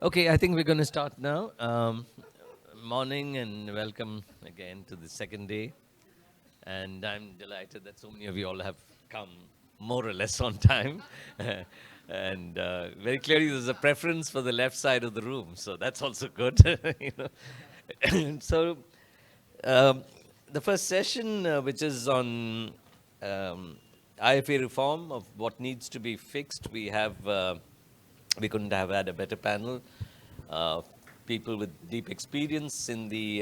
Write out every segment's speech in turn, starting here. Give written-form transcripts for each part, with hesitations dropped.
Okay, I think we're going to start now. Morning and welcome again to the second day. And I'm delighted that so many of you all have come more or less on time. And very clearly, there's a preference for the left side of the room, so that's also good. you know. So, um, the first session, which is on IFA reform of what needs to be fixed, we couldn't have had a better panel. Uh, People with deep experience in the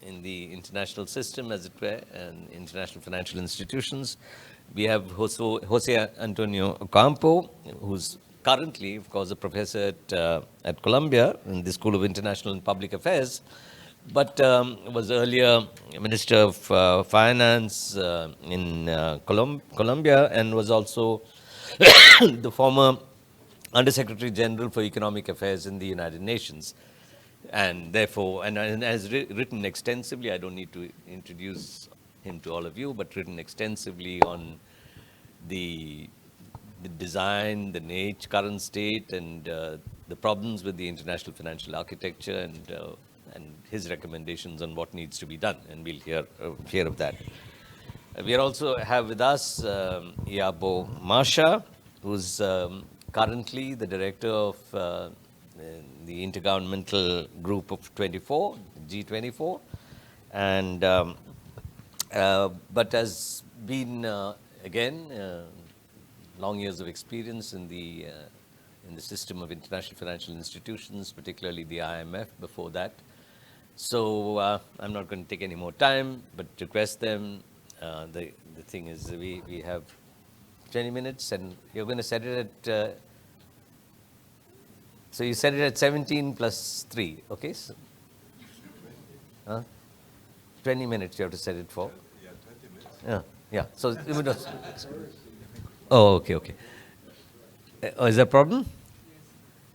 international system, as it were, and international financial institutions. We have Jose Antonio Ocampo, who's currently, of course, a professor at Columbia in the School of International and Public Affairs, but was earlier Minister of Finance in Colombia, and was also the former Undersecretary General for Economic Affairs in the United Nations. And therefore, and has written extensively, I don't need to introduce him to all of you, but written extensively on the, the design, the nature, current state, and the problems with the international financial architecture, and his recommendations on what needs to be done. And we'll hear of that. We also have with us lyabo Masha, who's currently the director of the Intergovernmental Group of 24, G24, and but has been again long years of experience in the system of international financial institutions, particularly the IMF. Before that, so I'm not going to take any more time, but request them. The thing is, we have 20 minutes, and you're going to set it at. So you set it at 17 plus 3, okay? So, 20 minutes you have to set it for. Yeah, 20 minutes. Yeah. So, oh, okay. Oh, is there a problem?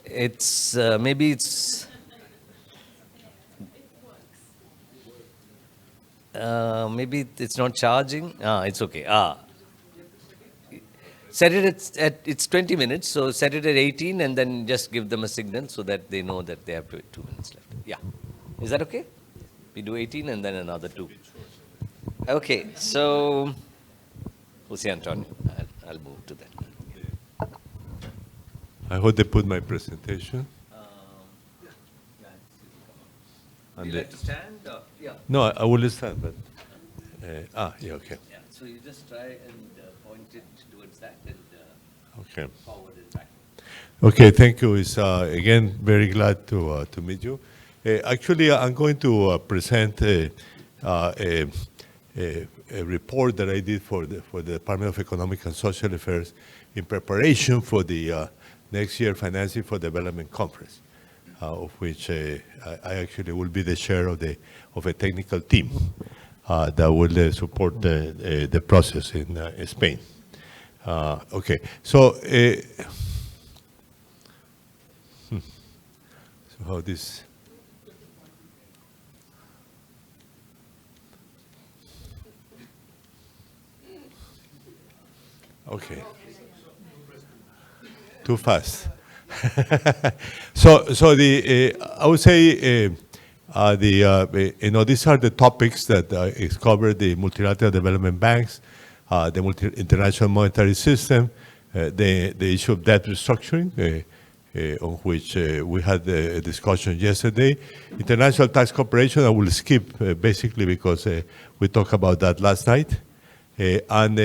It's maybe it's. Maybe it's not charging. It's okay. Set it at it's 20 minutes, so set it at 18 and then just give them a signal so that they know that they have 2 minutes left. Yeah. Is that okay? We do 18 and then another 2. Okay, so Jose Antonio, I'll move to that. I hope they put my presentation. Would you like to stand? Yeah. No, I will stand, but yeah, okay. Yeah. So you just try and point it towards that and Okay. forward it back. Okay, thank you. It's again very glad to meet you. Actually, I'm going to present a report that I did for the Department of Economic and Social Affairs in preparation for the next year Financing for Development Conference, of which I actually will be the chair of a technical team that will support the process in Spain. Okay, so how this. Okay. Too fast. So I would say these are the topics that is covered: the multilateral development banks, the international monetary system, the issue of debt restructuring, on which we had a discussion yesterday. International tax cooperation, I will skip basically because we talked about that last night. And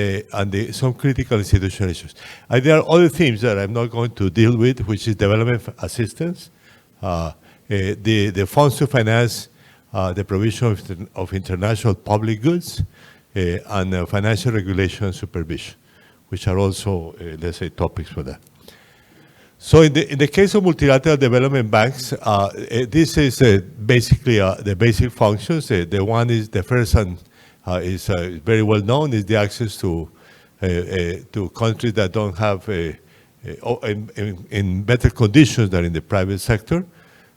some critical institutional issues. There are other themes that I'm not going to deal with, which is development assistance, the funds to finance the provision of international public goods, and financial regulation and supervision, which are also, let's say, topics for that. So in the case of multilateral development banks, this is basically the basic functions. The one is the first and is very well known, is the access to countries that don't have in better conditions than in the private sector,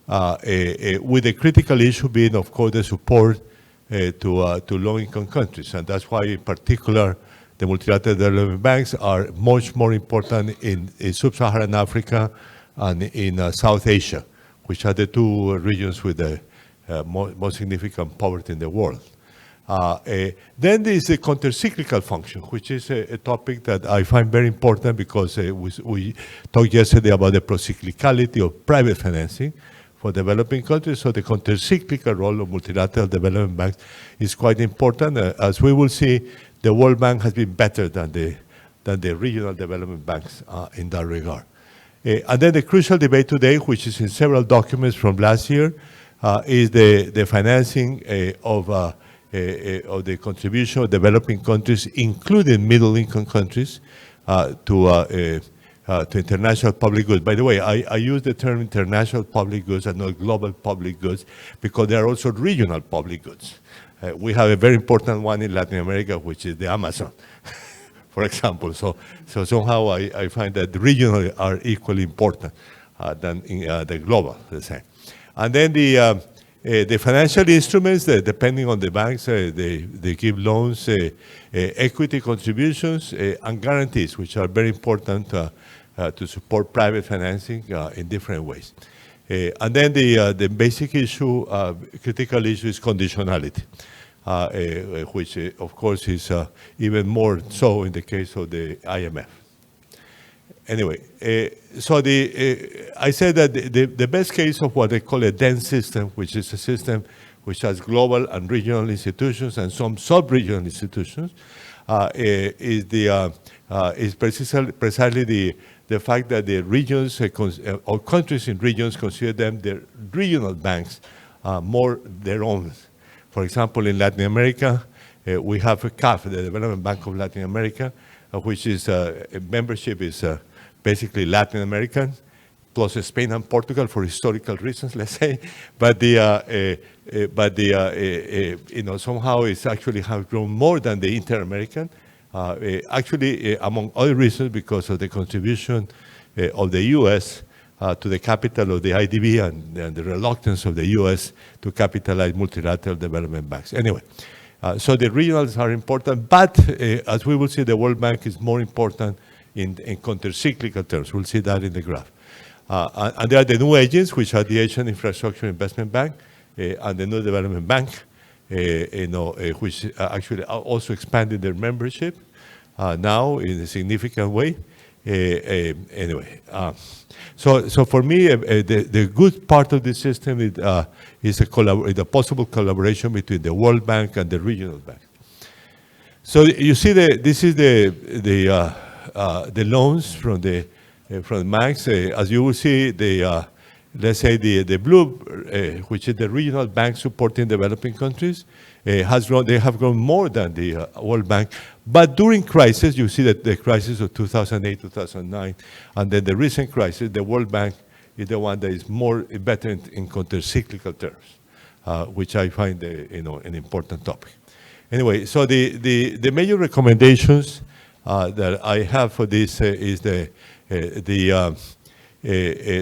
with the critical issue being, of course, the support to low-income countries. And that's why, in particular, the multilateral development banks are much more important in sub-Saharan Africa and in South Asia, which are the two regions with the most significant poverty in the world. Then there is the countercyclical function, which is a topic that I find very important because we talked yesterday about the procyclicality of private financing for developing countries. So the countercyclical role of multilateral development banks is quite important. As we will see, the World Bank has been better than the regional development banks in that regard. And then the crucial debate today, which is in several documents from last year, is the financing of the contribution of developing countries, including middle-income countries, to international public goods. By the way, I use the term international public goods and not global public goods because there are also regional public goods. We have a very important one in Latin America, which is the Amazon, for example. So somehow I find that the regional are equally important than in, the global, let's say. And then the financial instruments, depending on the banks, they give loans, equity contributions, and guarantees, which are very important to support private financing in different ways. And then the basic issue, critical issue is conditionality, which of course is even more so in the case of the IMF. Anyway, so I said that the best case of what they call a dense system, which is a system which has global and regional institutions and some sub-regional institutions, is precisely the fact that the regions or countries in regions consider them their regional banks more their own. For example, in Latin America, we have a CAF, the Development Bank of Latin America, which is membership is basically Latin American, plus Spain and Portugal for historical reasons, let's say. But somehow it's actually has grown more than the inter-American. Actually, among other reasons, because of the contribution of the U.S. To the capital of the IDB and the reluctance of the U.S. to capitalize multilateral development banks. Anyway, so the regionals are important, but as we will see, the World Bank is more important in counter-cyclical terms. We'll see that in the graph. And there are the new agents, which are the Asian Infrastructure Investment Bank and the New Development Bank, which actually are also expanding their membership now in a significant way. Anyway, so for me, the good part of the system is a possible collaboration between the World Bank and the regional bank. So you see, this is the loans from the banks. As you will see, let's say the blue, which is the regional bank supporting developing countries, has grown. They have grown more than the World Bank. But during crisis, you see that the crisis of 2008, 2009, and then the recent crisis, the World Bank is the one that is better in counter-cyclical terms, which I find an important topic. Anyway, so the major recommendations that I have for this is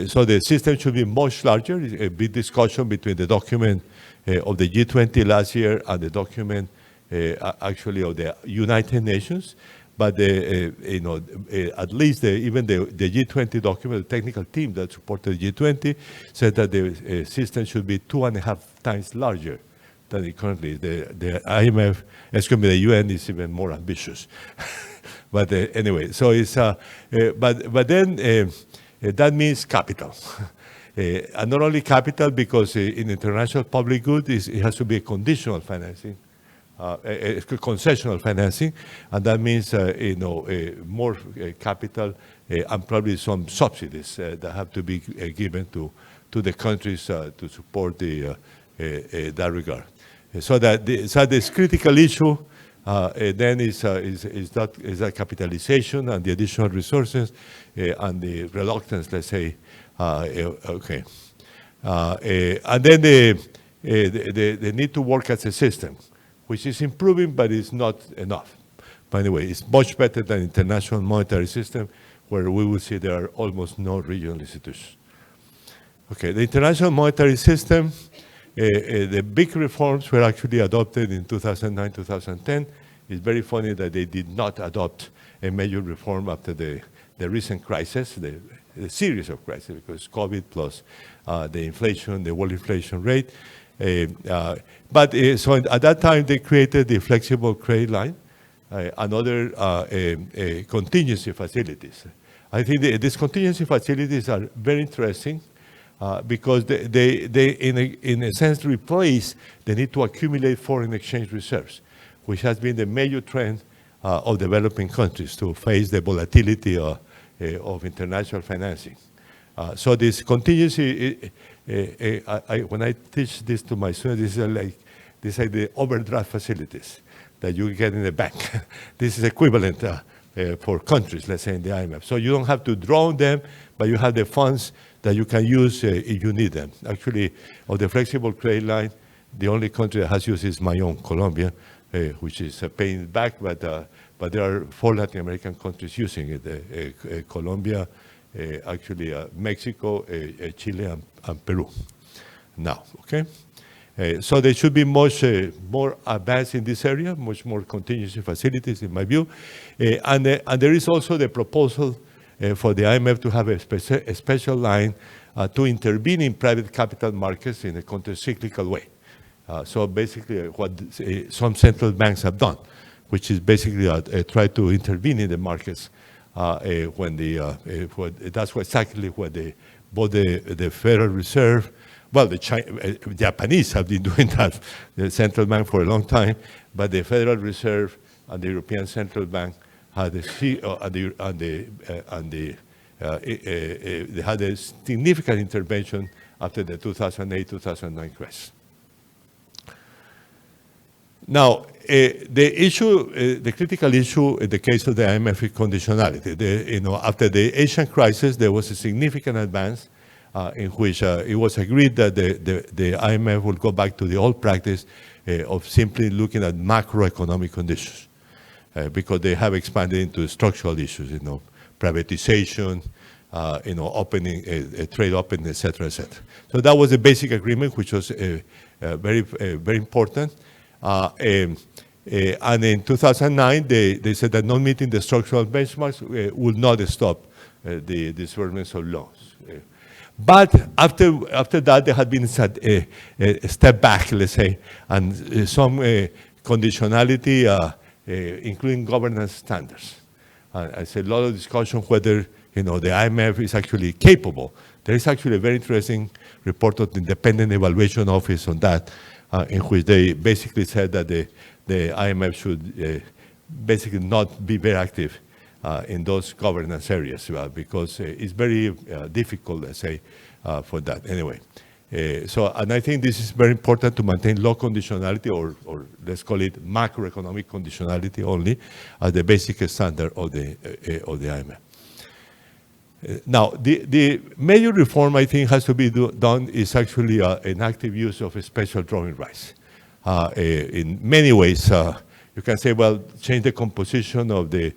so the system should be much larger. A big discussion between the document of the G20 last year and the document actually of the United Nations. But at least even the G20 document, the technical team that supported the G20, said that the system should be 2.5 times larger than it currently is. The IMF, excuse me, the UN is even more ambitious. But anyway, so it's but then that means capital, and not only capital, because in international public good it has to be a conditional financing, a concessional financing, and that means more capital and probably some subsidies that have to be given to the countries to support that regard. So this critical issue. Then is that capitalization and the additional resources and the reluctance, let's say, okay. And then the need to work as a system, which is improving, but it's not enough. By the way, it's much better than international monetary system, where we will see there are almost no regional institutions. Okay, the international monetary system, the big reforms were actually adopted in 2009, 2010. It's very funny that they did not adopt a major reform after the recent crisis, the series of crises, because COVID plus the inflation, the world inflation rate. So at that time, they created the flexible credit line and other contingency facilities. I think these contingency facilities are very interesting because they in a sense, replace the need to accumulate foreign exchange reserves, which has been the major trend of developing countries to face the volatility of international financing. So this contingency, when I teach this to my students, these are the overdraft facilities that you get in the bank. This is equivalent for countries, let's say in the IMF. So you don't have to draw on them, but you have the funds that you can use if you need them. Actually, of the flexible credit line, the only country that has used is my own, Colombia, which is paying it back, but there are 4 Latin American countries using it, Colombia, actually Mexico, Chile, and Peru now, okay? So they should be much more advanced in this area, much more contingency facilities, in my view. And there is also the proposal for the IMF to have a special line to intervene in private capital markets in a counter-cyclical way. So basically what some central banks have done, which is basically try to intervene in the markets when that's exactly what both the Federal Reserve, well, the Japanese have been doing that, the central bank for a long time, but the Federal Reserve and the European Central Bank had they had a significant intervention after the 2008-2009 crisis. Now, the critical issue in the case of the IMF is conditionality. After the Asian crisis, there was a significant advance in which it was agreed that the IMF would go back to the old practice of simply looking at macroeconomic conditions, because they have expanded into structural issues, privatization, opening, trade opening, et cetera, et cetera. So that was a basic agreement, which was very important. And in 2009, they said that not meeting the structural benchmarks would not stop the disbursements of loans. But after that, there had been a step back, let's say, and some conditionality, including governance standards. There's a lot of discussion whether the IMF is actually capable. There is actually a very interesting report of the Independent Evaluation Office on that, in which they basically said that the IMF should basically not be very active in those governance areas because it's very difficult, let's say, for that. Anyway, and I think this is very important to maintain low conditionality, or let's call it macroeconomic conditionality only, as the basic standard of the IMF. Now, the major reform I think has to be done is actually an active use of special drawing rights. In many ways, you can say, well, change the composition of the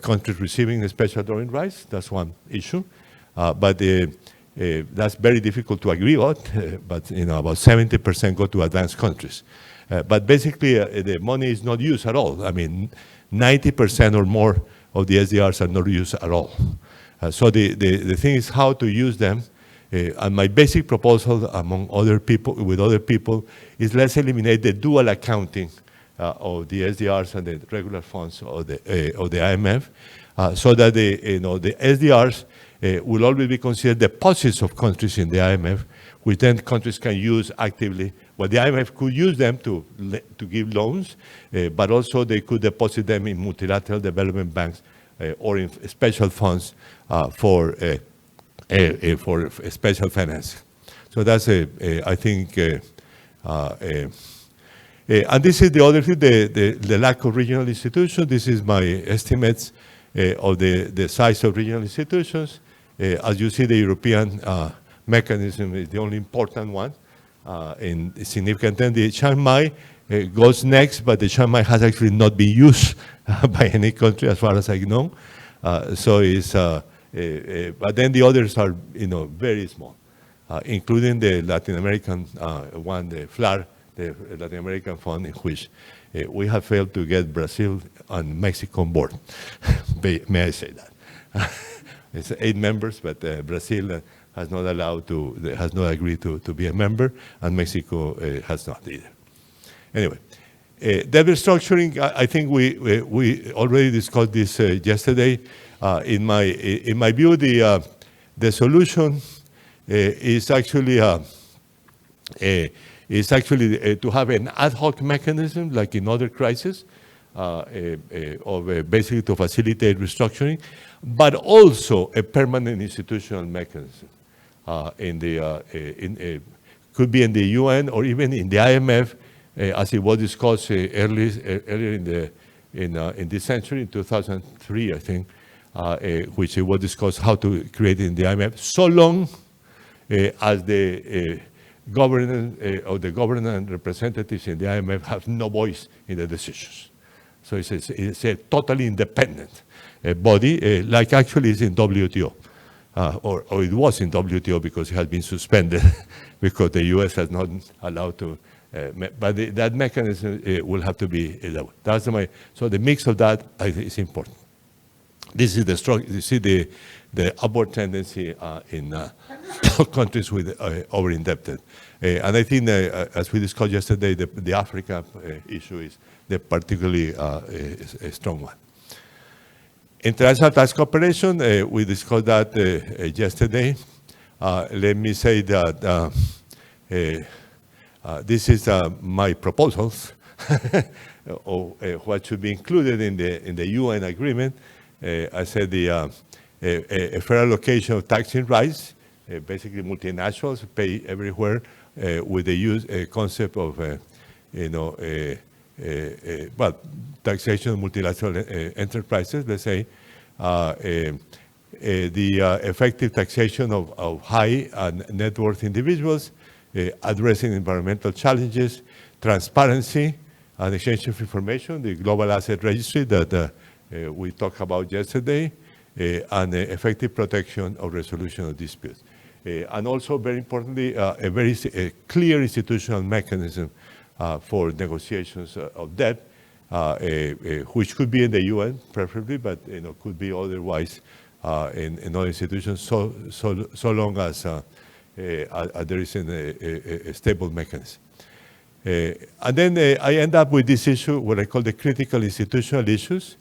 countries receiving the special drawing rights. That's one issue, but that's very difficult to agree on. But about 70% go to advanced countries. But basically, the money is not used at all. I mean, 90% or more of the SDRs are not used at all. So the thing is how to use them. And my basic proposal among other people, with other people, is let's eliminate the dual accounting of the SDRs and the regular funds of the IMF, so that the SDRs will always be considered deposits of countries in the IMF, which then countries can use actively. Well, the IMF could use them to give loans, but also they could deposit them in multilateral development banks or in special funds for special financing. So that's I think, and this is the other thing, the lack of regional institutions. This is my estimates of the size of regional institutions. As you see, the European mechanism is the only important one in significant terms. The Shanghai goes next, but the Shanghai has actually not been used by any country as far as I know. So it's, but then the others are, very small, including the Latin American one, the FLAR, the Latin American fund, in which we have failed to get Brazil and Mexico on board. May I say that? It's 8 members, but Brazil has not agreed to be a member, and Mexico has not either. Anyway, debt restructuring, I think we already discussed this yesterday. In my view, the solution is actually to have an ad hoc mechanism, like in other crises, basically to facilitate restructuring, but also a permanent institutional mechanism. Could be in the UN or even in the IMF, as it was discussed earlier in this century, in 2003, I think, which it was discussed how to create in the IMF, so long as the government representatives in the IMF have no voice in the decisions. So it's a totally independent body, like actually is in WTO, or it was in WTO because it has been suspended because the US has not allowed to. But that mechanism will have to be that way. So the mix of that is important. This is the strong. You see the upward tendency in countries with over-indebted. And I think, as we discussed yesterday, the Africa issue is the particularly a strong one. International tax cooperation, we discussed that yesterday. Let me say that this is my proposals of what should be included in the UN agreement. I said a fair allocation of taxing rights, basically multinationals pay everywhere with the concept of, taxation of multilateral enterprises, let's say, the effective taxation of high and net worth individuals, addressing environmental challenges, transparency and exchange of information, the global asset registry that we talked about yesterday, and effective protection of resolution of disputes. And also, very importantly, a very clear institutional mechanism for negotiations of debt, which could be in the UN, preferably, but could be otherwise in other institutions, so long as there is a stable mechanism. And then I end up with this issue, what I call the critical institutional issues.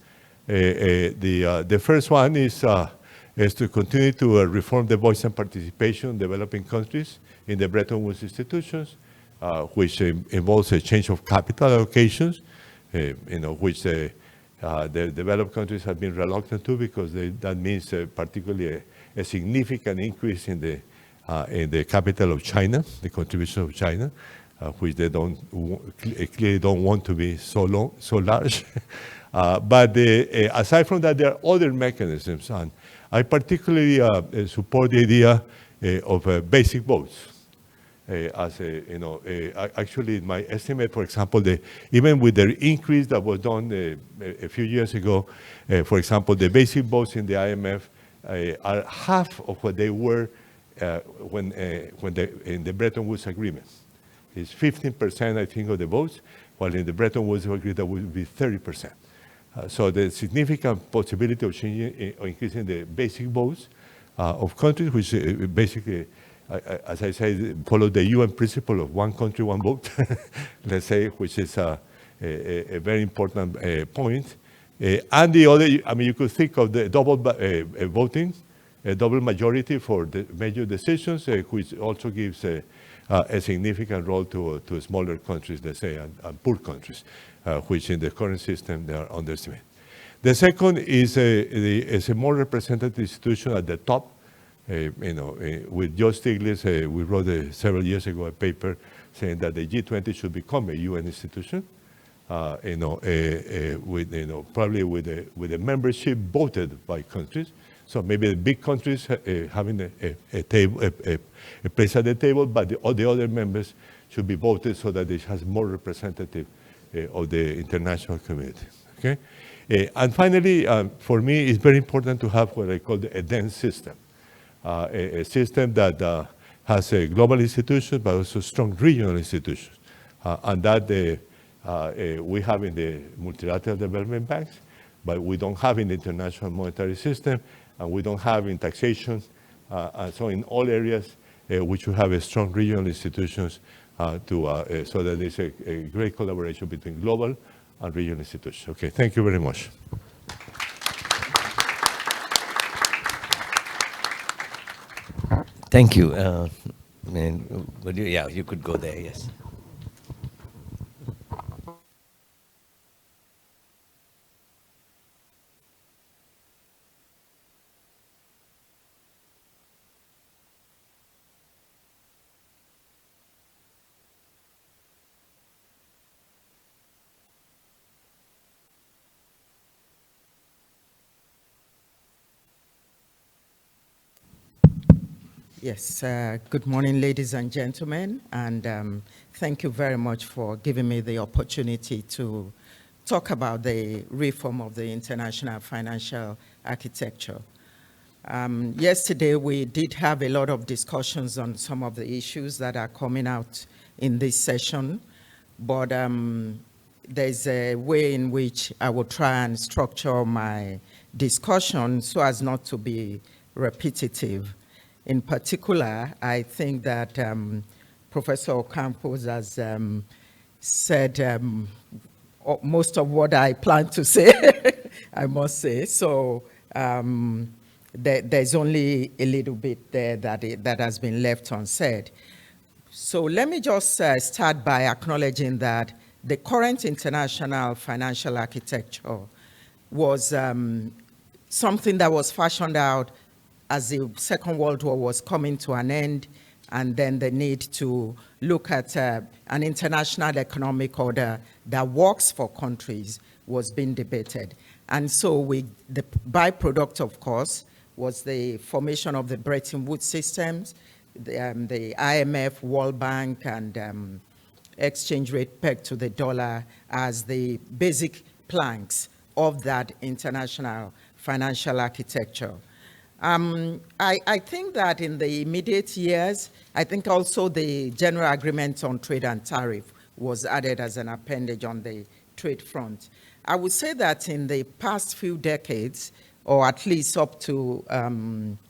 The first one is to continue to reform the voice and participation in developing countries in the Bretton Woods institutions, which involves a change of capital allocations, which the developed countries have been reluctant to, because that means particularly a significant increase in the capital of China, the contribution of China, which they clearly don't want to be so large. But aside from that, there are other mechanisms, and I particularly support the idea of basic votes. Actually, in my estimate, for example, even with the increase that was done a few years ago, for example, the basic votes in the IMF are half of what they were in the Bretton Woods Agreement. It's 15%, I think, of the votes, while in the Bretton Woods Agreement that would be 30%. So the significant possibility of changing or increasing the basic votes of countries, which basically, as I say, follow the UN principle of one country, one vote, let's say, which is a very important point. And the other, you could think of the double voting, a double majority for the major decisions, which also gives a significant role to smaller countries, let's say, and poor countries, which in the current system they are underestimated. The second is a more representative institution at the top. With Joe Stiglitz, we wrote several years ago a paper saying that the G20 should become a UN institution. Probably with a membership voted by countries. So maybe the big countries having a place at the table, but the other members should be voted so that it has more representative of the international community. Okay, and finally, for me, it's very important to have what I call a dense system, a system that has a global institution but also strong regional institutions, and that we have in the multilateral development banks, but we don't have in the international monetary system. and we don't have in taxation. And so in all areas, we should have a strong regional institutions so that there's a great collaboration between global and regional institutions. Okay, thank you very much. Thank you. Yeah, you could go there, yes. Yes, good morning, ladies and gentlemen, and thank you very much for giving me the opportunity to talk about the reform of the international financial architecture. Yesterday, we did have a lot of discussions on some of the issues that are coming out in this session, but there's a way in which I will try and structure my discussion so as not to be repetitive. In particular, I think that Professor Ocampo has said most of what I plan to say, I must say. So there's only a little bit there that has been left unsaid. So let me just start by acknowledging that the current international financial architecture was something that was fashioned out as the Second World War was coming to an end, and then the need to look at an international economic order that works for countries was being debated. And so the byproduct, of course, was the formation of the Bretton Woods systems, the IMF, World Bank, and exchange rate pegged to the dollar as the basic planks of that international financial architecture. I think that in the immediate years, I think also the General Agreement on Trade and Tariff was added as an appendage on the trade front. I would say that in the past few decades, or at least up to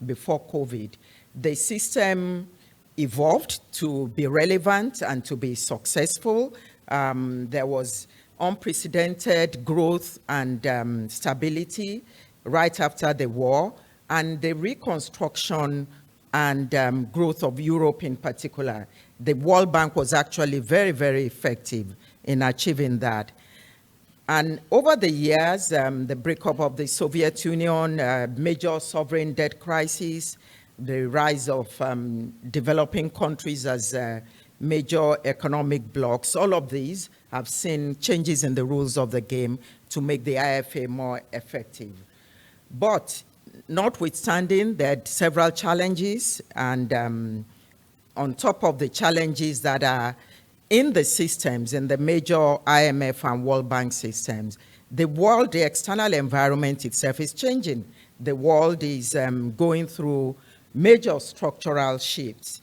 before COVID, the system evolved to be relevant and to be successful. There was unprecedented growth and stability right after the war, and the reconstruction and growth of Europe in particular. The World Bank was actually very, very effective in achieving that. And over the years, the breakup of the Soviet Union, major sovereign debt crisis, the rise of developing countries as major economic blocs, all of these have seen changes in the rules of the game to make the IFA more effective. But notwithstanding, there are several challenges, and on top of the challenges that are in the systems, in the major IMF and World Bank systems, the external environment itself is changing. The world is going through major structural shifts,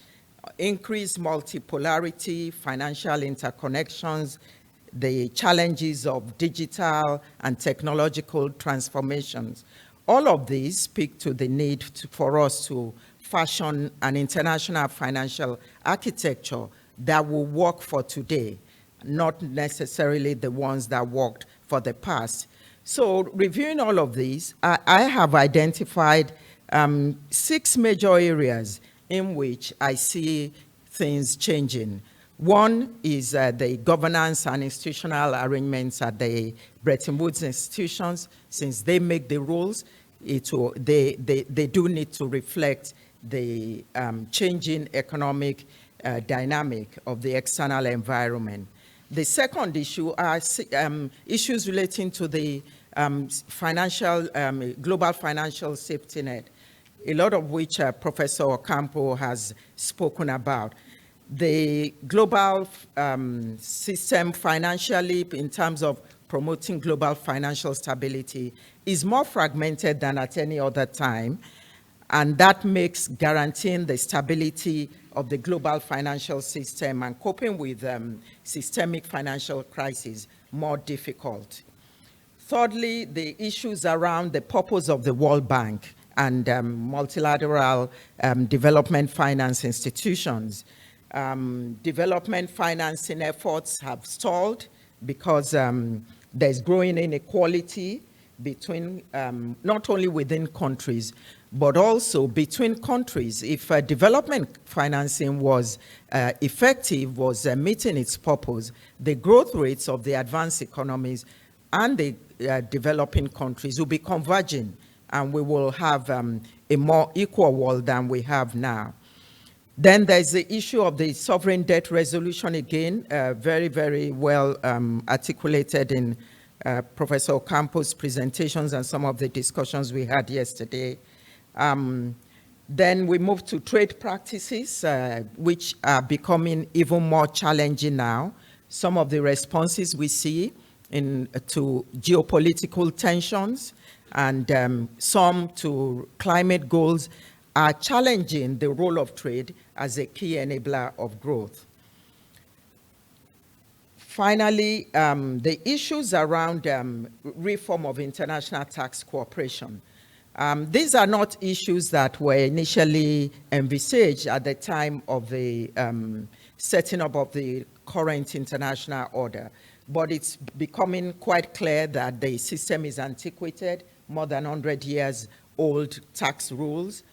increased multipolarity, financial interconnections, the challenges of digital and technological transformations. All of these speak to the need for us to fashion an international financial architecture that will work for today, not necessarily the ones that worked for the past. So reviewing all of these, I have identified 6 major areas in which I see things changing. One is the governance and institutional arrangements at the Bretton Woods institutions. Since they make the rules, they do need to reflect the changing economic dynamic of the external environment. The second issue are issues relating to the global financial safety net, a lot of which Professor Ocampo has spoken about. The global system financially, in terms of promoting global financial stability, is more fragmented than at any other time, and that makes guaranteeing the stability of the global financial system and coping with systemic financial crises more difficult. Thirdly, the issues around the purpose of the World Bank and multilateral development finance institutions. Development financing efforts have stalled because there's growing inequality between, not only within countries, but also between countries. If development financing was effective, was meeting its purpose, the growth rates of the advanced economies and the developing countries will be converging, and we will have a more equal world than we have now. Then there's the issue of the sovereign debt resolution again, very, very well articulated in Professor Ocampo's presentations and some of the discussions we had yesterday. Then we move to trade practices, which are becoming even more challenging now. Some of the responses we see to geopolitical tensions and some to climate goals are challenging the role of trade as a key enabler of growth. Finally, the issues around reform of international tax cooperation. These are not issues that were initially envisaged at the time of the setting up of the current international order, but it's becoming quite clear that the system is antiquated, more than 100 years old tax rules,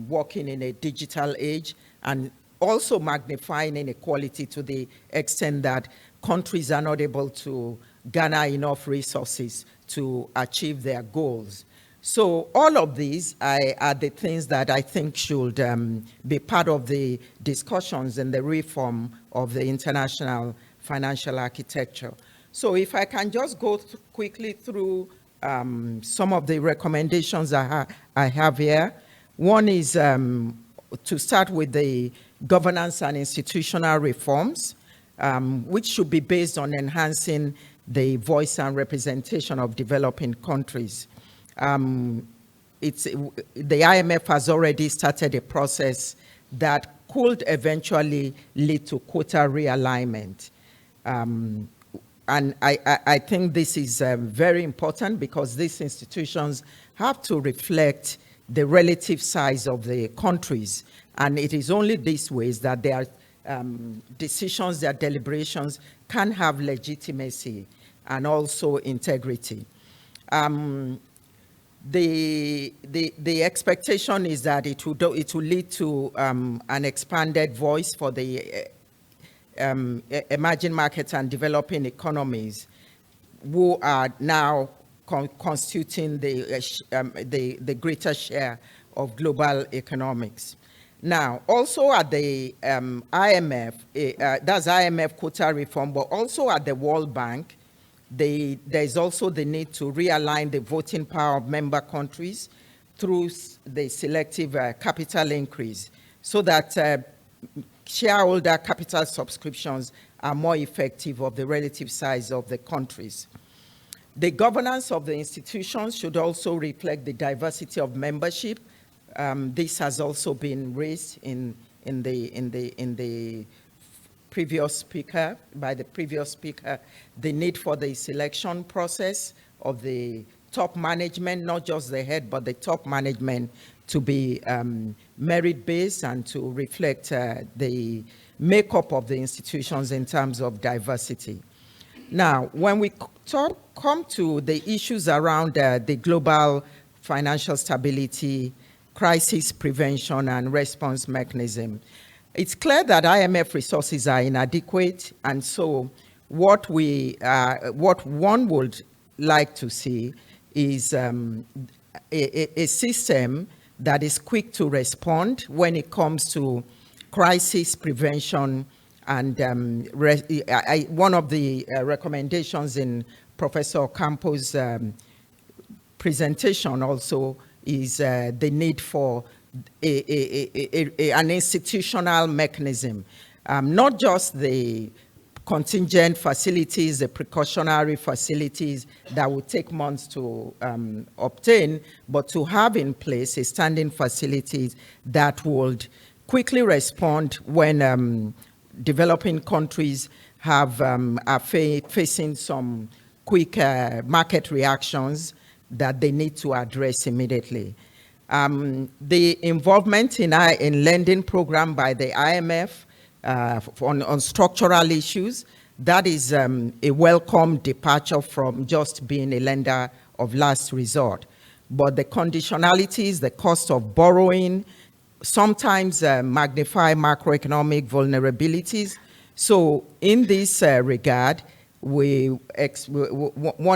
working in a digital age, and also magnifying inequality to the extent that countries are not able to garner enough resources to achieve their goals. So all of these are the things that I think should be part of the discussions in the reform of the international financial architecture. So if I can just go quickly through some of the recommendations I have here. One is to start with the governance and institutional reforms, which should be based on enhancing the voice and representation of developing countries. The IMF has already started a process that could eventually lead to quota realignment. And I think this is very important because these institutions have to reflect the relative size of the countries. And it is only these ways that their decisions, their deliberations can have legitimacy and also integrity. The expectation is that it will lead to an expanded voice for the emerging markets and developing economies, who are now constituting the greater share of global economics. Now, also at the IMF, that's IMF quota reform, but also at the World Bank, there's also the need to realign the voting power of member countries through the selective capital increase so that shareholder capital subscriptions are more effective of the relative size of the countries. The governance of the institutions should also reflect the diversity of membership. This has also been raised in the previous speaker, by the previous speaker, the need for the selection process of the top management, not just the head, but the top management, to be merit-based and to reflect the makeup of the institutions in terms of diversity. Now, when we come to the issues around the global financial stability, crisis prevention and response mechanism, it's clear that IMF resources are inadequate, and so what one would like to see is a system that is quick to respond when it comes to crisis prevention. And one of the recommendations in Professor Ocampo's presentation also is the need for an institutional mechanism, not just the contingent facilities, the precautionary facilities that would take months to obtain, but to have in place a standing facilities that would quickly respond when developing countries are facing some quick market reactions that they need to address immediately. The involvement in lending program by the IMF on structural issues, that is a welcome departure from just being a lender of last resort. But the conditionalities, the cost of borrowing, sometimes magnify macroeconomic vulnerabilities. So in this regard, one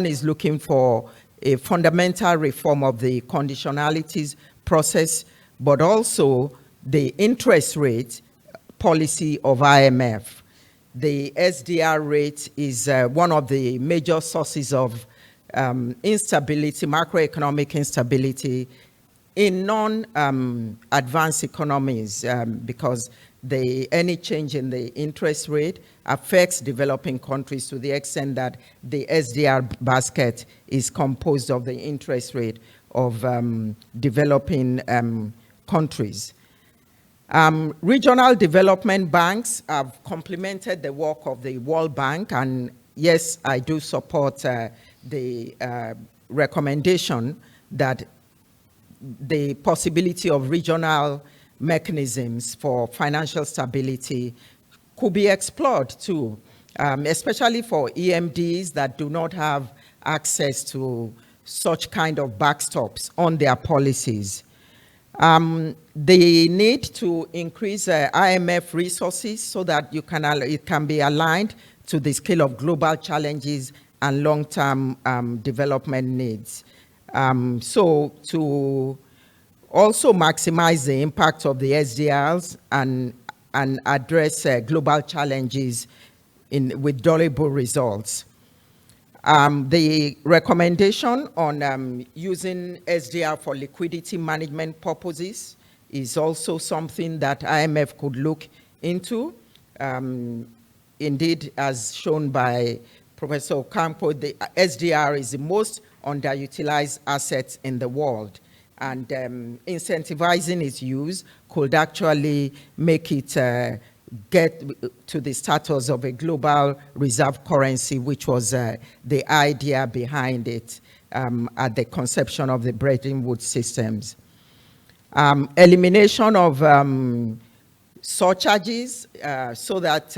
is looking for a fundamental reform of the conditionalities process, but also the interest rate policy of IMF. The SDR rate is one of the major sources of instability, macroeconomic instability in non-advanced economies because any change in the interest rate affects developing countries to the extent that the SDR basket is composed of the interest rate of developing countries. Regional development banks have complemented the work of the World Bank, and yes, I do support the recommendation that the possibility of regional mechanisms for financial stability could be explored too, especially for EMDs that do not have access to such kind of backstops on their policies. The need to increase IMF resources so that it can be aligned to the scale of global challenges and long-term development needs. So to also maximize the impact of the SDRs and address global challenges with durable results. The recommendation on using SDR for liquidity management purposes is also something that IMF could look into. Indeed, as shown by Professor Ocampo, the SDR is the most underutilized asset in the world, and incentivizing its use could actually make it get to the status of a global reserve currency, which was the idea behind it at the conception of the Bretton Woods systems. Elimination of surcharges so that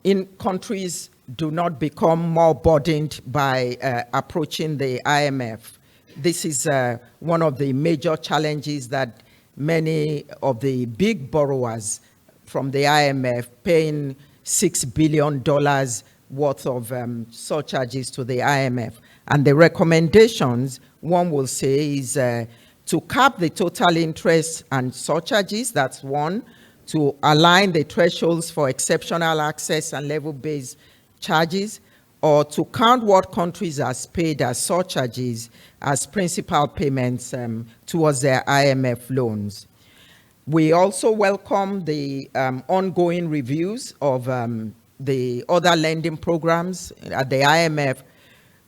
in countries do not become more burdened by approaching the IMF. This is one of the major challenges that many of the big borrowers from the IMF paying $6 billion worth of surcharges to the IMF. And the recommendations, one will say, is to cap the total interest and surcharges, that's one, to align the thresholds for exceptional access and level-based charges, or to count what countries has paid as surcharges as principal payments towards their IMF loans. We also welcome the ongoing reviews of the other lending programs at the IMF,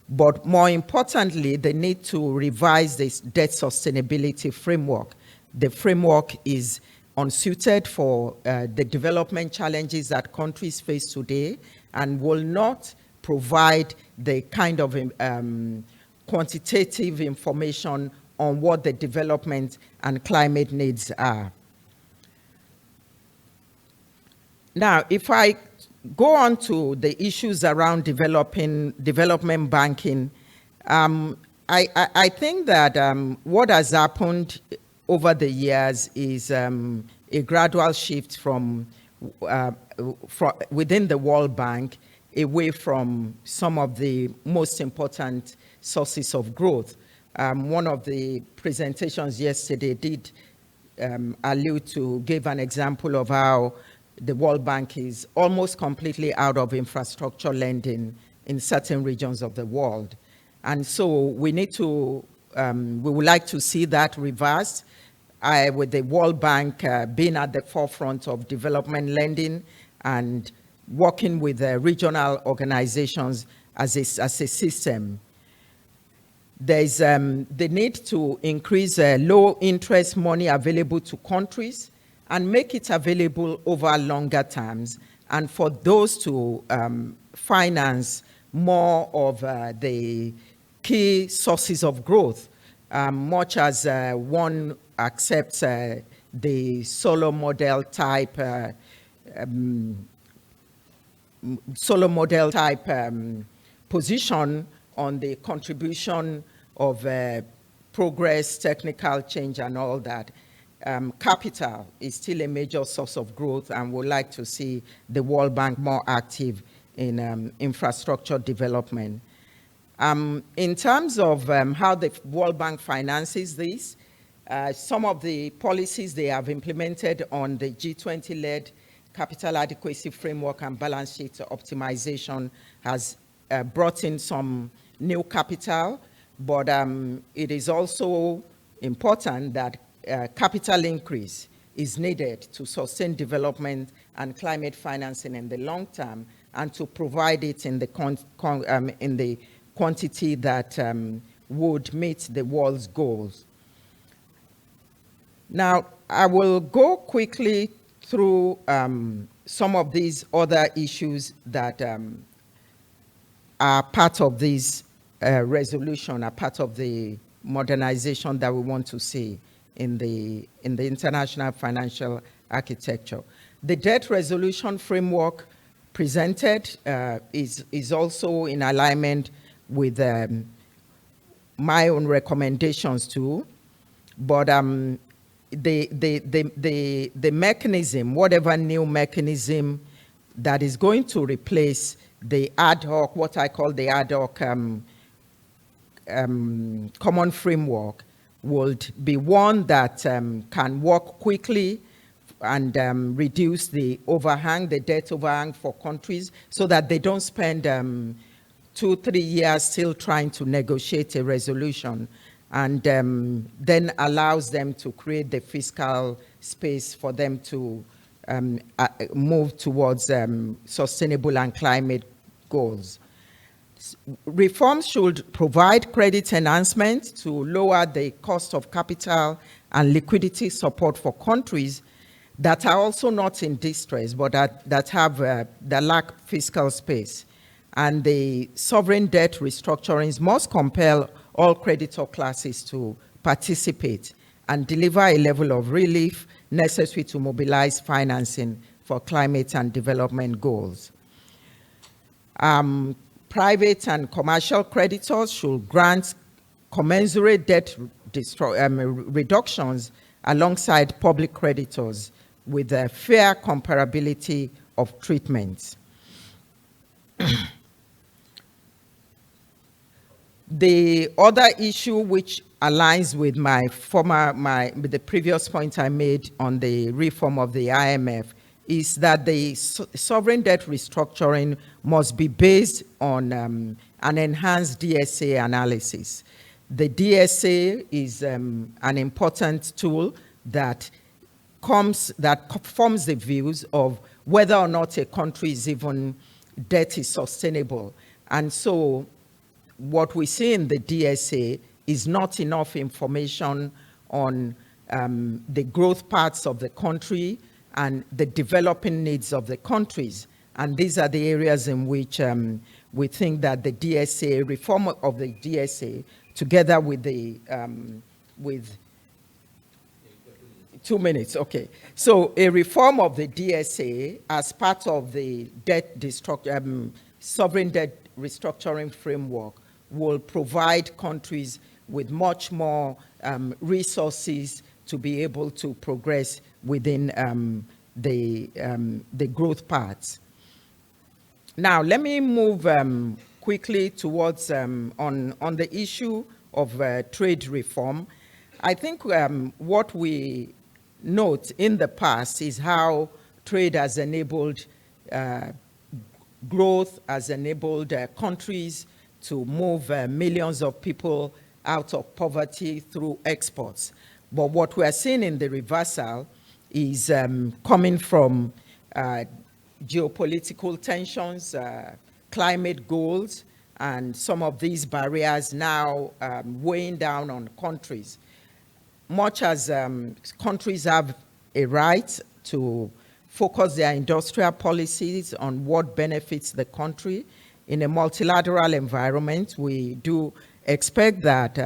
but more importantly, they need to revise this debt sustainability framework. The framework is unsuited for the development challenges that countries face today and will not provide the kind of quantitative information on what the development and climate needs are. Now, if I go on to the issues around development banking, I think that what has happened over the years is a gradual shift from within the World Bank away from some of the most important sources of growth. One of the presentations yesterday did gave an example of how the World Bank is almost completely out of infrastructure lending in certain regions of the world. And so we need to, we would like to see that reversed with the World Bank being at the forefront of development lending and working with regional organizations as a system. There's the need to increase low interest money available to countries and make it available over longer terms, and for those to finance more of the key sources of growth much as one accepts the solo model type position on the contribution of progress, technical change, and all that. Capital is still a major source of growth, and would like to see the World Bank more active in infrastructure development. In terms of how the World Bank finances this, some of the policies they have implemented on the G20-led capital adequacy framework and balance sheet optimization has brought in some new capital, but it is also important that capital increase is needed to sustain development and climate financing in the long term, and to provide it in the quantity that would meet the world's goals. Now, I will go quickly through some of these other issues that are part of this resolution, are part of the modernization that we want to see in the international financial architecture. The debt resolution framework presented is also in alignment with my own recommendations too, but the mechanism, whatever new mechanism that is going to replace the ad hoc, what I call the ad hoc common framework, would be one that can work quickly and reduce the overhang, the debt overhang for countries, so that they don't spend 2-3 years still trying to negotiate a resolution, and then allows them to create the fiscal space for them to move towards sustainable and climate goals. Reforms should provide credit enhancement to lower the cost of capital and liquidity support for countries that are also not in distress, but that lack fiscal space. And the sovereign debt restructurings must compel all creditor classes to participate and deliver a level of relief necessary to mobilize financing for climate and development goals. Private and commercial creditors should grant commensurate debt reductions alongside public creditors with a fair comparability of treatments. The other issue which aligns with with the previous point I made on the reform of the IMF is that the sovereign debt restructuring must be based on an enhanced DSA analysis. The DSA is an important tool that forms the views of whether or not a country's debt is sustainable. And so what we see in the DSA is not enough information on the growth parts of the country and the developing needs of the countries. And these are the areas in which we think that the DSA, reform of the DSA, together with the, 2 minutes, okay. So a reform of the DSA as part of the sovereign debt restructuring framework will provide countries with much more resources to be able to progress within the growth paths. Now, let me move quickly towards on the issue of trade reform. I think what we note in the past is how trade has enabled growth, has enabled countries to move millions of people out of poverty through exports. But what we are seeing in the reversal is coming from geopolitical tensions, climate goals, and some of these barriers now weighing down on countries. Much as countries have a right to focus their industrial policies on what benefits the country, in a multilateral environment, we do expect that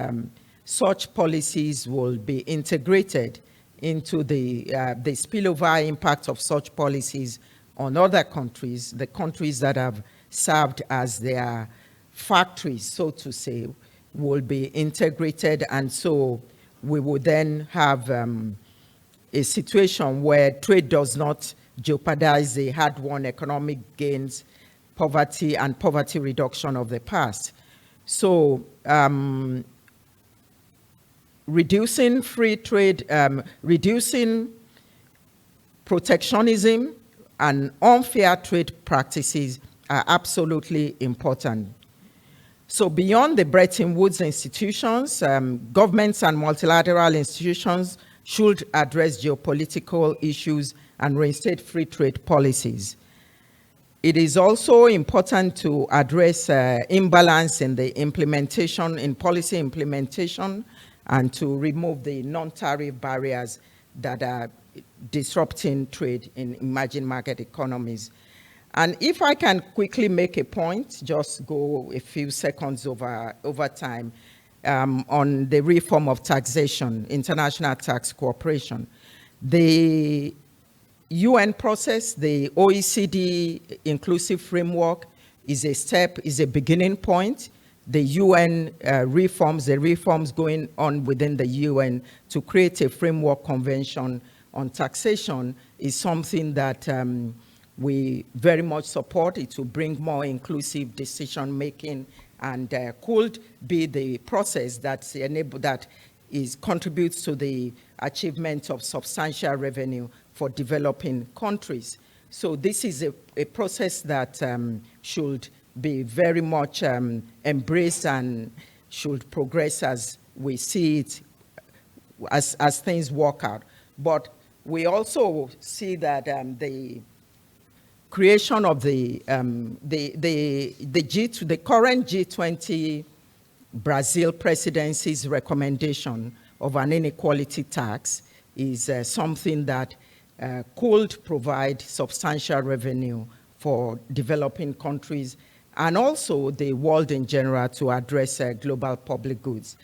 such policies will be integrated into the spillover impact of such policies on other countries, the countries that have served as their factories, so to say, will be integrated. And so we will then have a situation where trade does not jeopardize the hard-won economic gains, poverty, and poverty reduction of the past. So reducing free trade, reducing protectionism and unfair trade practices are absolutely important. So beyond the Bretton Woods institutions, governments and multilateral institutions should address geopolitical issues and reinstate free trade policies. It is also important to address imbalance in the implementation, in policy implementation, and to remove the non-tariff barriers that are disrupting trade in emerging market economies. And if I can quickly make a point, just go a few seconds over time, on the reform of taxation, international tax cooperation. The UN process, the OECD inclusive framework is a step, is a beginning point. The UN reforms, the reforms going on within the UN to create a framework convention on taxation is something that we very much support. It will bring more inclusive decision making and could be the process that's enabled, that contributes to the achievement of substantial revenue for developing countries. So this is a process that should be very much embraced and should progress as we see it, as things work out. But we also see that the creation of the current G20 Brazil presidency's recommendation of an inequality tax is something that could provide substantial revenue for developing countries and also the world in general to address global public goods.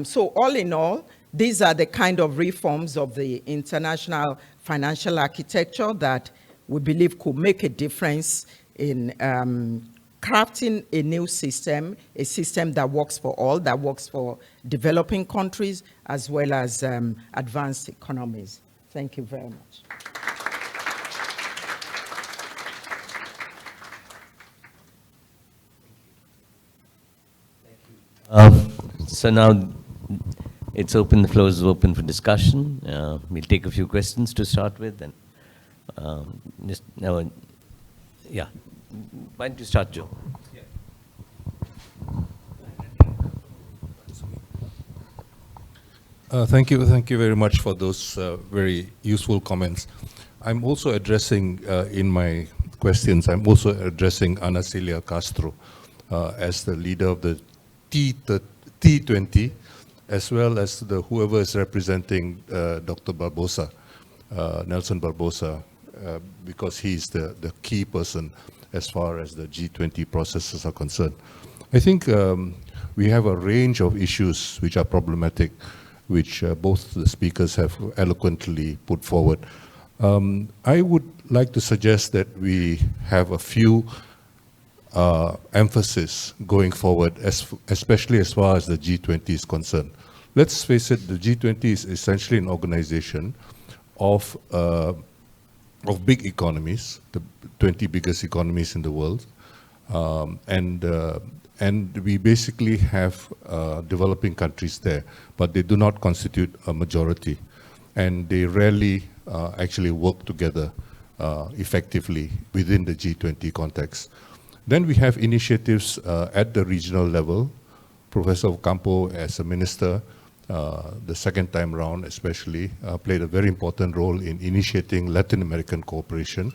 So all in all, these are the kind of reforms of the international financial architecture that we believe could make a difference in crafting a new system, a system that works for all, that works for developing countries as well as advanced economies. Thank you very much. So now it's open, the floor is open for discussion. We'll take a few questions to start with. And just now, yeah. Why don't you start, Joe? Thank you very much for those very useful comments. I'm also addressing, in my questions, I'm also addressing Ana Celia Castro as the leader of the T20, as well as whoever is representing Dr. Barbosa, Nelson Barbosa, because he's the key person as far as the G20 processes are concerned. I think we have a range of issues which are problematic, which both the speakers have eloquently put forward. I would like to suggest that we have a few emphasis going forward, especially as far as the G20 is concerned. Let's face it, the G20 is essentially an organization of big economies, the 20 biggest economies in the world, and we basically have developing countries there, but they do not constitute a majority, and they rarely actually work together effectively within the G20 context. Then we have initiatives at the regional level. Professor Ocampo, as a minister, the second time round especially, played a very important role in initiating Latin American cooperation.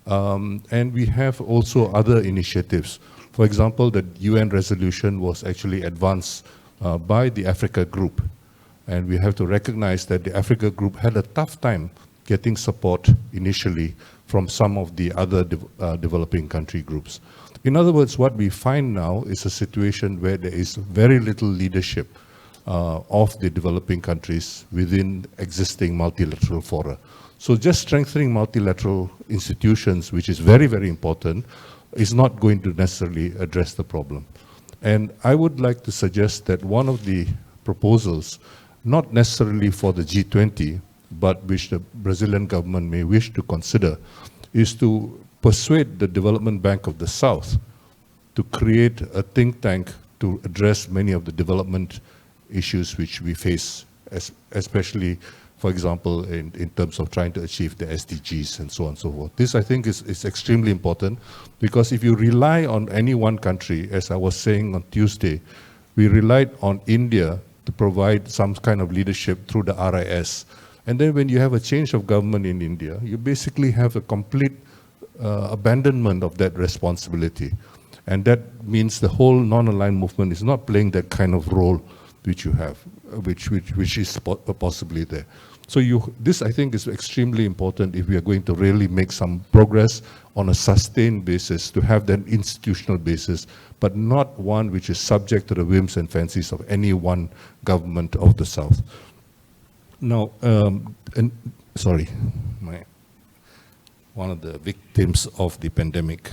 And we have also other initiatives. For example, the UN resolution was actually advanced by the Africa Group. And we have to recognize that the Africa Group had a tough time getting support initially from some of the other developing country groups. In other words, what we find now is a situation where there is very little leadership of the developing countries within existing multilateral fora. So just strengthening multilateral institutions, which is very, very important, is not going to necessarily address the problem. And I would like to suggest that one of the proposals, not necessarily for the G20, but which the Brazilian government may wish to consider, is to persuade the Development Bank of the South to create a think tank to address many of the development issues which we face, especially, for example, in terms of trying to achieve the SDGs and so on and so forth. This, I think, is extremely important, because if you rely on any one country, as I was saying on Tuesday, we relied on India to provide some kind of leadership through the RIS. And then when you have a change of government in India, you basically have a complete abandonment of that responsibility. And that means the whole non-aligned movement is not playing that kind of role which you have, which is possibly there. So this, I think, is extremely important if we are going to really make some progress on a sustained basis, to have that institutional basis, but not one which is subject to the whims and fancies of any one government of the South. Now, one of the victims of the pandemic.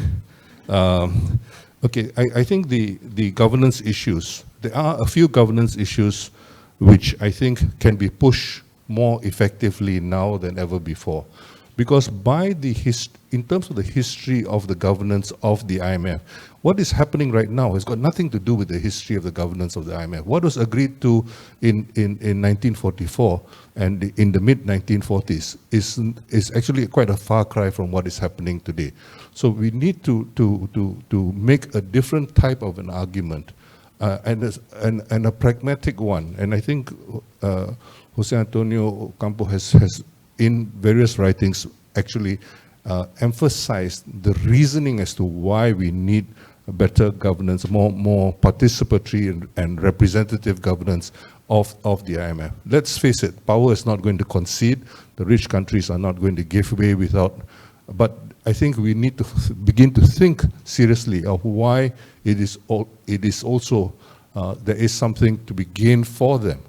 Okay, I think the governance issues, there are a few governance issues which I think can be pushed more effectively now than ever before. Because in terms of the history of the governance of the IMF, what is happening right now has got nothing to do with the history of the governance of the IMF. What was agreed to in 1944 and in the mid-1940s is actually quite a far cry from what is happening today. So we need to make a different type of an argument, and a pragmatic one. And I think Jose Antonio Ocampo has in various writings actually emphasized the reasoning as to why we need better governance, more participatory and representative governance of the IMF. Let's face it, power is not going to concede. The rich countries are not going to give way without, but I think we need to begin to think seriously of why it is also, there is something to be gained for them.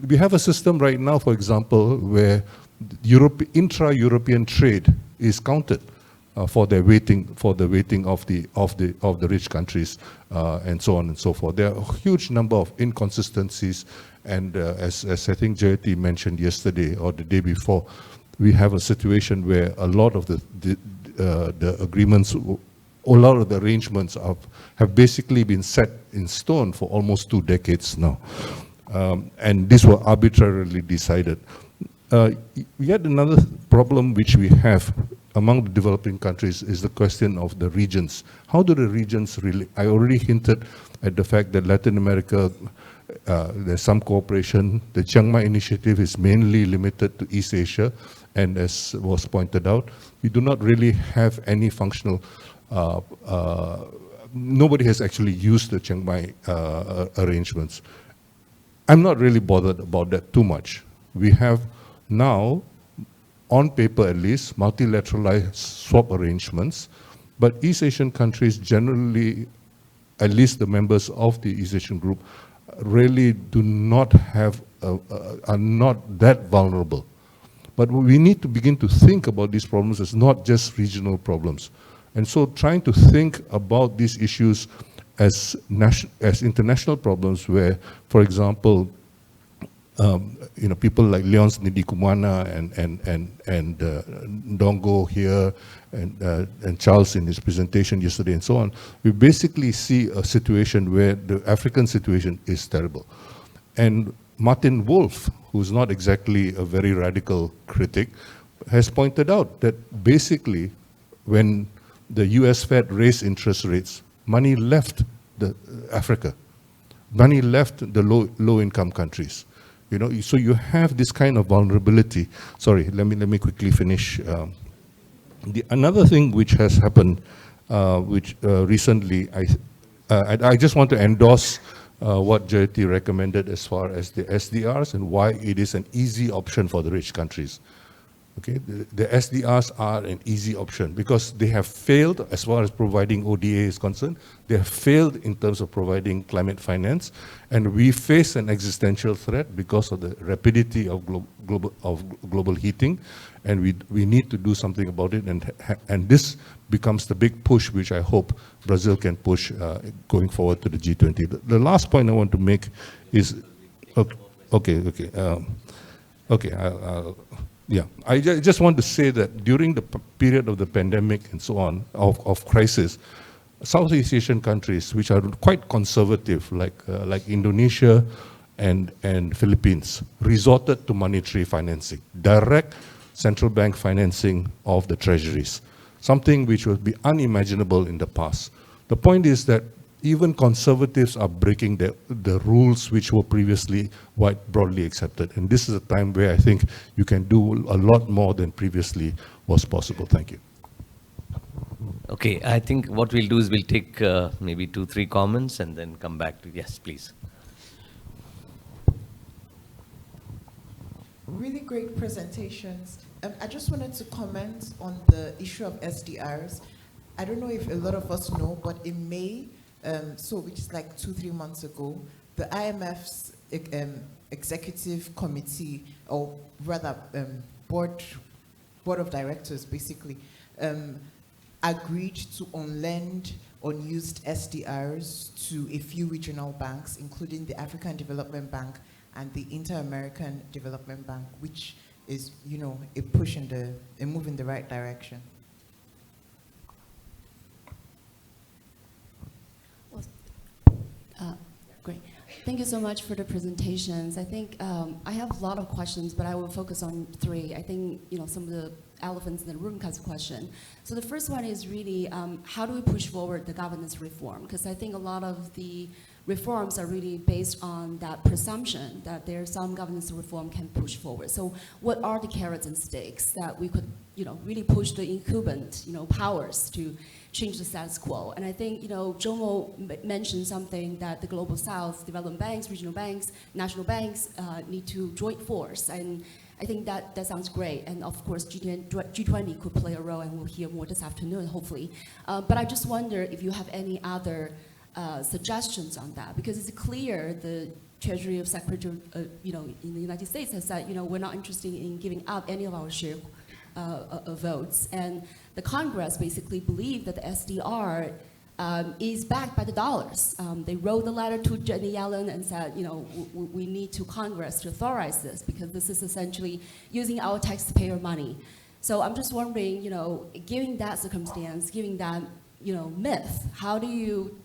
We have a system right now, for example, where intra-European trade is counted for the weighting of the rich countries, and so on and so forth. There are a huge number of inconsistencies, and as I think Jayati mentioned yesterday or the day before, we have a situation where a lot of the agreements, a lot of the arrangements have basically been set in stone for almost 2 decades now. And these were arbitrarily decided. Yet another problem which we have among the developing countries is the question of the regions. How do the regions really, I already hinted at the fact that Latin America, there's some cooperation. The Chiang Mai initiative is mainly limited to East Asia, and as was pointed out, we do not really have any functional, nobody has actually used the Chiang Mai arrangements. I'm not really bothered about that too much. We have now, on paper at least, multilateralized swap arrangements, but East Asian countries generally, at least the members of the East Asian group, really do not have, are not that vulnerable. But we need to begin to think about these problems as not just regional problems. And so trying to think about these issues as international problems where, for example, people like Leon's Nidikumana and Ndongo here and Charles in his presentation yesterday and so on, we basically see a situation where the African situation is terrible. And Martin Wolf, who's not exactly a very radical critic, has pointed out that basically when the US Fed raised interest rates, money left Africa. Money left the low-income countries. So you have this kind of vulnerability. Sorry, let me quickly finish. Another thing which has happened, which recently, I just want to endorse what Jayati recommended as far as the SDRs and why it is an easy option for the rich countries. Okay, the SDRs are an easy option because they have failed as far as providing ODA is concerned. They have failed in terms of providing climate finance, and we face an existential threat because of the rapidity of global heating, and we need to do something about it. And this becomes the big push, which I hope Brazil can push going forward to the G20. The last point I want to make is yeah, I just want to say that during the period of the pandemic and so on, of crisis, Southeast Asian countries, which are quite conservative, like Indonesia and Philippines, resorted to monetary financing, direct central bank financing of the treasuries, something which would be unimaginable in the past. The point is that even conservatives are breaking the rules which were previously broadly accepted. And this is a time where I think you can do a lot more than previously was possible. Thank you. Okay, I think what we'll do is we'll take maybe 2-3 comments and then come back to, yes, please. Really great presentations. I just wanted to comment on the issue of SDRs. I don't know if a lot of us know, but in May, which is like 2-3 months ago, the IMF's executive committee, or rather board of directors basically, agreed to unlend unused SDRs to a few regional banks, including the African Development Bank and the Inter-American Development Bank, which is, you know, a push in a move in the right direction. Great. Thank you so much for the presentations. I think I have a lot of questions, but I will focus on 3. I think, you know, some of the elephants in the room kinds of question. So the first one is really, how do we push forward the governance reform? Because I think a lot of the reforms are really based on that presumption that there's some governance reform can push forward. So what are the carrots and sticks that we could, you know, really push the incumbent, you know, powers to change the status quo? And I think, you know, Jomo mentioned something that the Global South, development banks, regional banks, national banks need to join force. And I think that sounds great. And of course, G20 could play a role, and we'll hear more this afternoon, hopefully. But I just wonder if you have any other suggestions on that, because it's clear the Treasury of Secretary, you know, in the United States has said, you know, we're not interested in giving up any of our share votes. And the Congress basically believed that the SDR is backed by the dollars. They wrote a letter to Janet Yellen and said, you know, we need to Congress to authorize this because this is essentially using our taxpayer money. So I'm just wondering, you know, given that circumstance, given that, you know, myth, how do you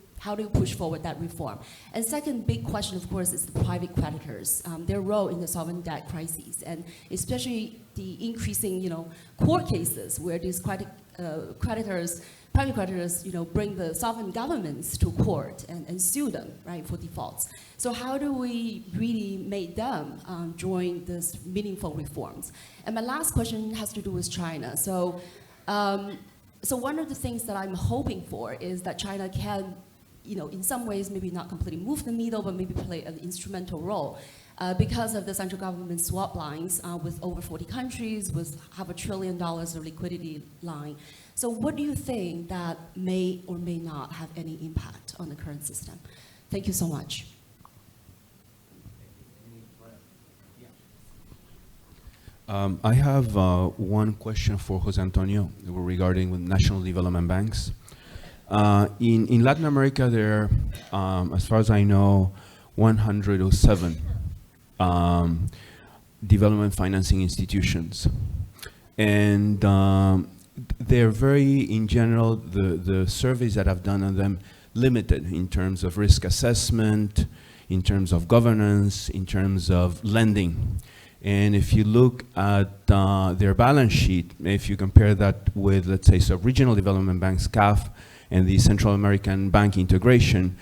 push forward that reform? And second big question, of course, is the private creditors, their role in the sovereign debt crises, and especially the increasing, you know, court cases where these private creditors, you know, bring the sovereign governments to court and sue them, right, for defaults. So how do we really make them join these meaningful reforms? And my last question has to do with China. So, so one of the things that I'm hoping for is that China can, you know, in some ways maybe not completely move the needle, but maybe play an instrumental role because of the central government swap lines with over 40 countries, with $500 billion of liquidity line. So what do you think that may or may not have any impact on the current system? Thank you so much. I have one question for Jose Antonio regarding national development banks. In Latin America, there are, as far as I know, 107 development financing institutions. And they're very, in general, the surveys that I've done on them, limited in terms of risk assessment, in terms of governance, in terms of lending. And if you look at their balance sheet, if you compare that with, let's say, sub-regional development banks, CAF, and the Central American Bank integration,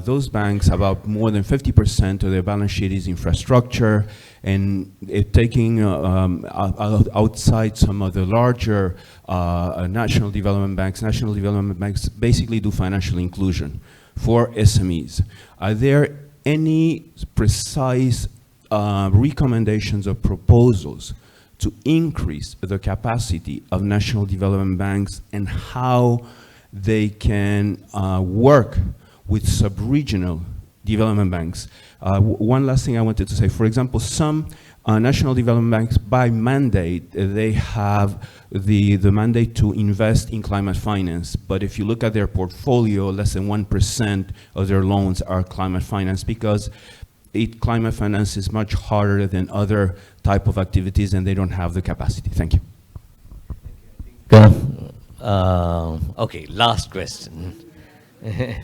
those banks, about more than 50% of their balance sheet is infrastructure, and taking outside some of the larger national development banks basically do financial inclusion for SMEs. Are there any precise recommendations or proposals to increase the capacity of national development banks and how they can work with sub-regional development banks. One last thing I wanted to say, for example, some national development banks, by mandate, they have the mandate to invest in climate finance. But if you look at their portfolio, less than 1% of their loans are climate finance, because climate finance is much harder than other type of activities, and they don't have the capacity. Thank you. Okay, last question. Thank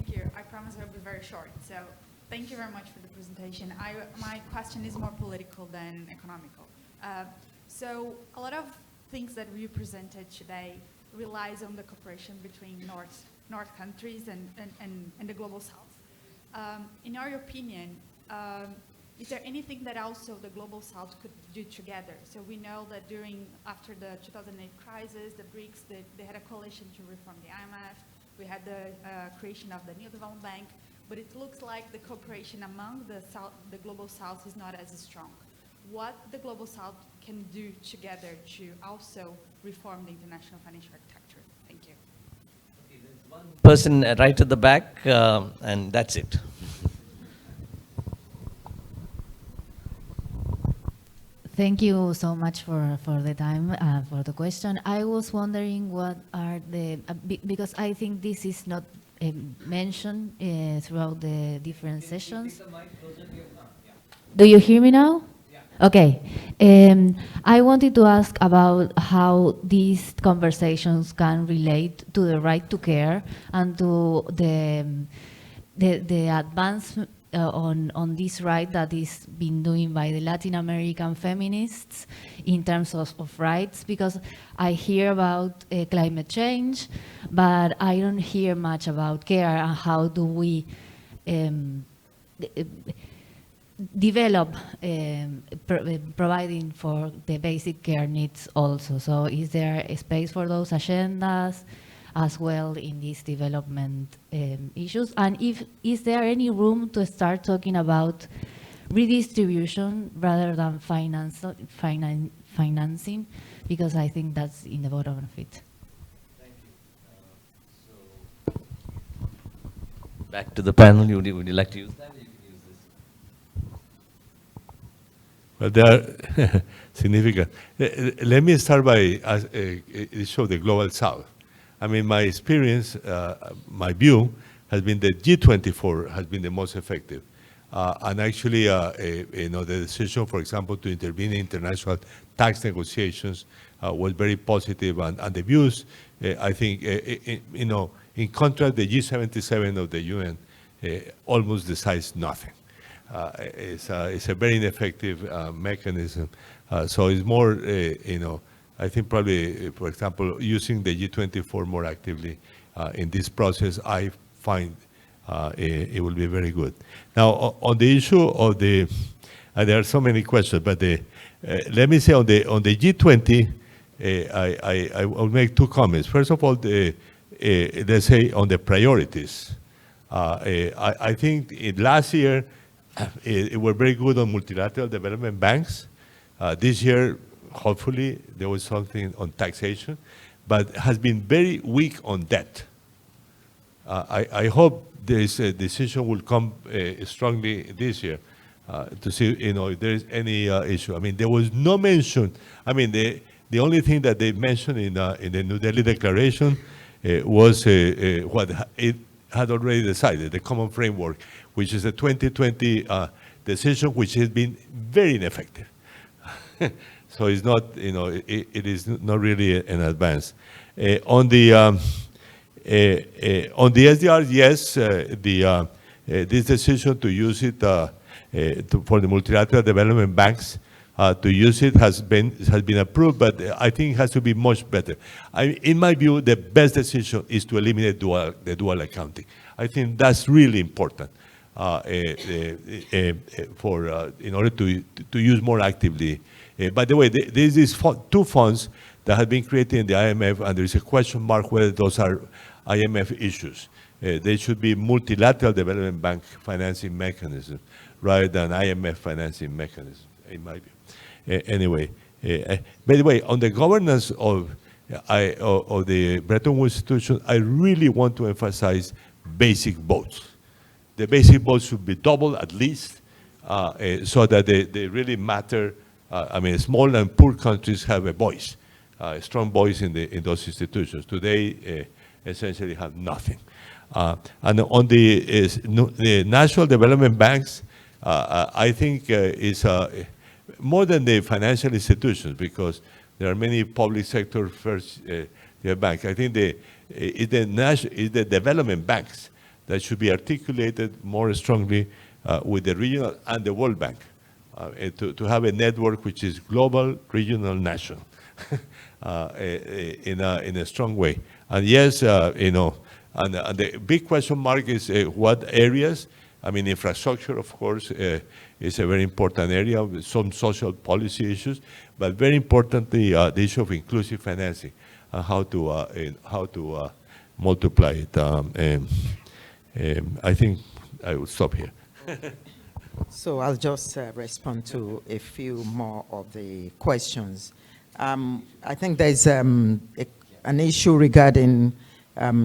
you. I promise I'll be very short. So thank you very much for the presentation. My question is more political than economical. So a lot of things that you presented today relies on the cooperation between North countries and the Global South. In your opinion, is there anything that also the Global South could do together? So we know that after the 2008 crisis, the BRICS, they had a coalition to reform the IMF. We had the creation of the New Development Bank, but it looks like the cooperation among the Global South is not as strong. What the Global South can do together to also reform the international financial architecture? Thank you. Okay, there's one person right at the back, and that's it. Thank you so much for the time, for the question. I was wondering what are the, because I think this is not mentioned throughout the different sessions. Do you hear me now? Yeah. Okay. I wanted to ask about how these conversations can relate to the right to care and to the advancement on this right that is being done by the Latin American feminists in terms of rights, because I hear about climate change, but I don't hear much about care and how do we develop providing for the basic care needs also. So is there a space for those agendas as well in these development issues? And is there any room to start talking about redistribution rather than financing? Because I think that's in the bottom of it. Thank you. So back to the panel. Would you like to use that? Or you can use this. Well, they are significant. Let me start by the issue of the Global South. I mean, my experience, my view has been that G24 has been the most effective. And actually, the decision, for example, to intervene in international tax negotiations was very positive. And the views, I think, in contrast, the G77 of the UN almost decides nothing. It's a very ineffective mechanism. So it's more, I think probably, for example, using the G24 more actively in this process, I find it will be very good. Now, on the issue of there are so many questions, but let me say on the G20, I will make two comments. First of all, let's say on the priorities. I think last year, it were very good on multilateral development banks. This year, hopefully, there was something on taxation, but has been very weak on debt. I hope this decision will come strongly this year to see if there is any issue. I mean, there was no mention. I mean, the only thing that they mentioned in the New Delhi Declaration was what it had already decided, the common framework, which is a 2020 decision, which has been very ineffective. So it's not, it is not really an advance. On the SDRs, yes, this decision to use it for the multilateral development banks to use it has been approved, but I think it has to be much better. In my view, the best decision is to eliminate the dual accounting. I think that's really important in order to use more actively. By the way, there's these two funds that have been created in the IMF, and there is a question mark whether those are IMF issues. They should be multilateral development bank financing mechanisms rather than IMF financing mechanism, in my view. Anyway, by the way, on the governance of the Bretton Woods institution, I really want to emphasize basic votes. The basic votes should be double at least, so that they really matter. I mean, small and poor countries have a voice, a strong voice in those institutions. Today, essentially have nothing. And on the national development banks, I think is more than the financial institutions, because there are many public sector first banks. I think it's the development banks that should be articulated more strongly with the regional and the World Bank to have a network which is global, regional, national, in a strong way. And yes, you know, and the big question mark is what areas. I mean, infrastructure, of course, is a very important area with some social policy issues, but very importantly, the issue of inclusive financing and how to multiply it. I think I will stop here. So I'll just respond to a few more of the questions. I think there's an issue regarding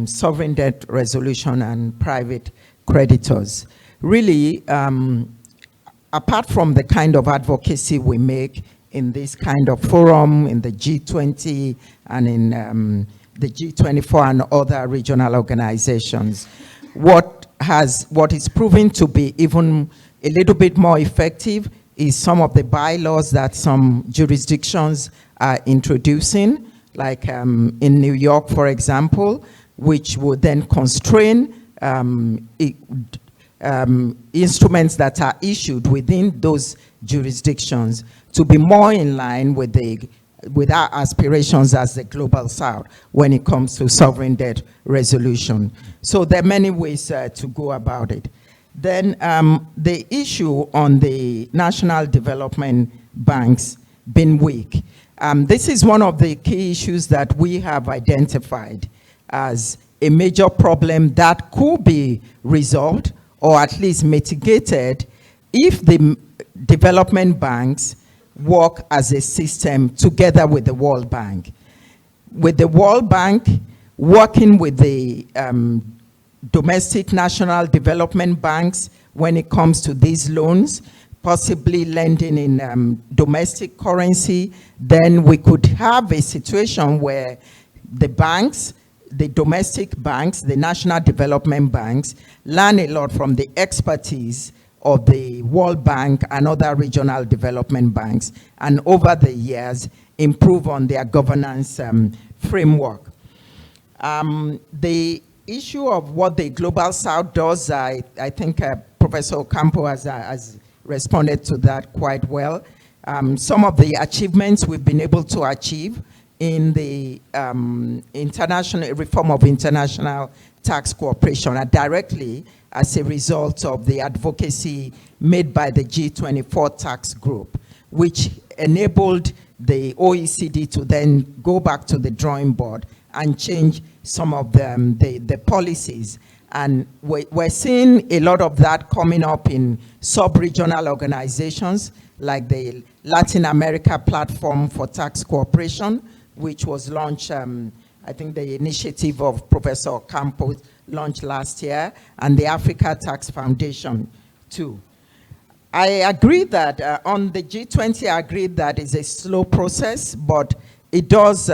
sovereign debt resolution and private creditors. Really, apart from the kind of advocacy we make in this kind of forum, in the G20 and in the G24 and other regional organizations, what is proving to be even a little bit more effective is some of the bylaws that some jurisdictions are introducing, like in New York, for example, which would then constrain instruments that are issued within those jurisdictions to be more in line with our aspirations as the Global South when it comes to sovereign debt resolution. So there are many ways to go about it. Then the issue on the national development banks being weak. This is one of the key issues that we have identified as a major problem that could be resolved or at least mitigated if the development banks work as a system together with the World Bank. With the World Bank working with the domestic national development banks when it comes to these loans, possibly lending in domestic currency, then we could have a situation where the banks, the domestic banks, the national development banks, learn a lot from the expertise of the World Bank and other regional development banks, and over the years, improve on their governance framework. The issue of what the Global South does, I think Professor Ocampo has responded to that quite well. Some of the achievements we've been able to achieve in the international reform of international tax cooperation are directly as a result of the advocacy made by the G24 tax group, which enabled the OECD to then go back to the drawing board and change some of the policies. And we're seeing a lot of that coming up in sub-regional organizations like the Latin America Platform for Tax Cooperation, which was launched, I think the initiative of Professor Ocampo launched last year, and the Africa Tax Foundation too. I agree that on the G20, I agree that it's a slow process, but it does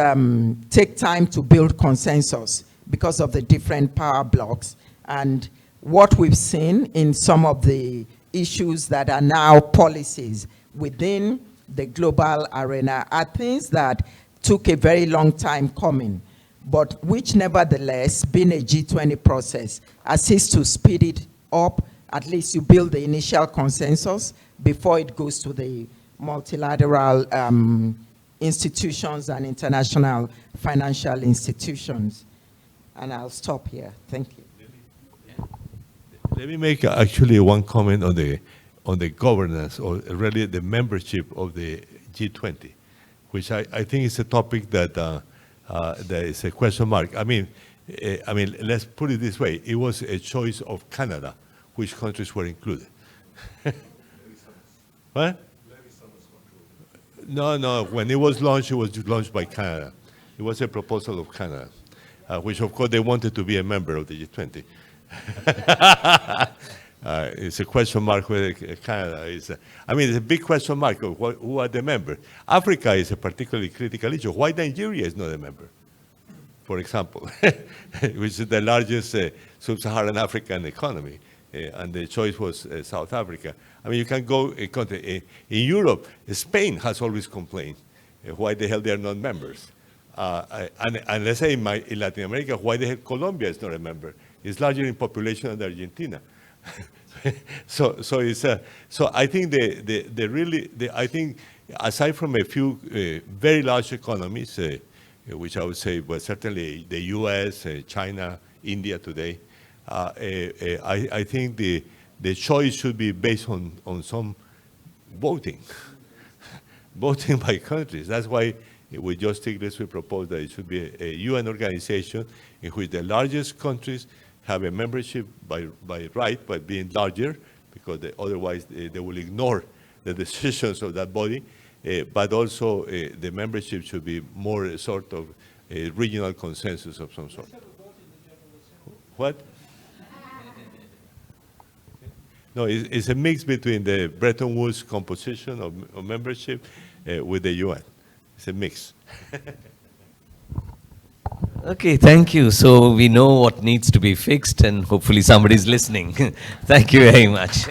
take time to build consensus because of the different power blocks. And what we've seen in some of the issues that are now policies within the global arena are things that took a very long time coming, but which nevertheless, being a G20 process, assists to speed it up. At least you build the initial consensus before it goes to the multilateral institutions and international financial institutions. And I'll stop here. Thank you. Let me make actually one comment on the governance, or really the membership of the G20, which I think is a topic that there is a question mark. I mean, let's put it this way: it was a choice of Canada which countries were included. What? No, no. When it was launched by Canada. It was a proposal of Canada, which of course they wanted to be a member of the G20. It's a question mark whether Canada is. I mean, it's a big question mark of who are the members. Africa is a particularly critical issue. Why Nigeria is not a member, for example, which is the largest sub-Saharan African economy, and the choice was South Africa. I mean, you can go in Europe. Spain has always complained why the hell they are not members. And let's say in Latin America, why the hell Colombia is not a member? It's larger in population than Argentina. so I think I think aside from a few very large economies, which I would say, well, certainly the U.S., China, India today, I think the choice should be based on some voting, voting by countries. That's why with Just Stiglitz we propose that it should be a UN organization in which the largest countries have a membership by right, by being larger, because otherwise they will ignore the decisions of that body, but also the membership should be more a sort of a regional consensus of some sort. What? No, it's a mix between the Bretton Woods composition of membership with the UN. It's a mix. Okay, thank you. So we know what needs to be fixed, and hopefully somebody's listening. Thank you very much.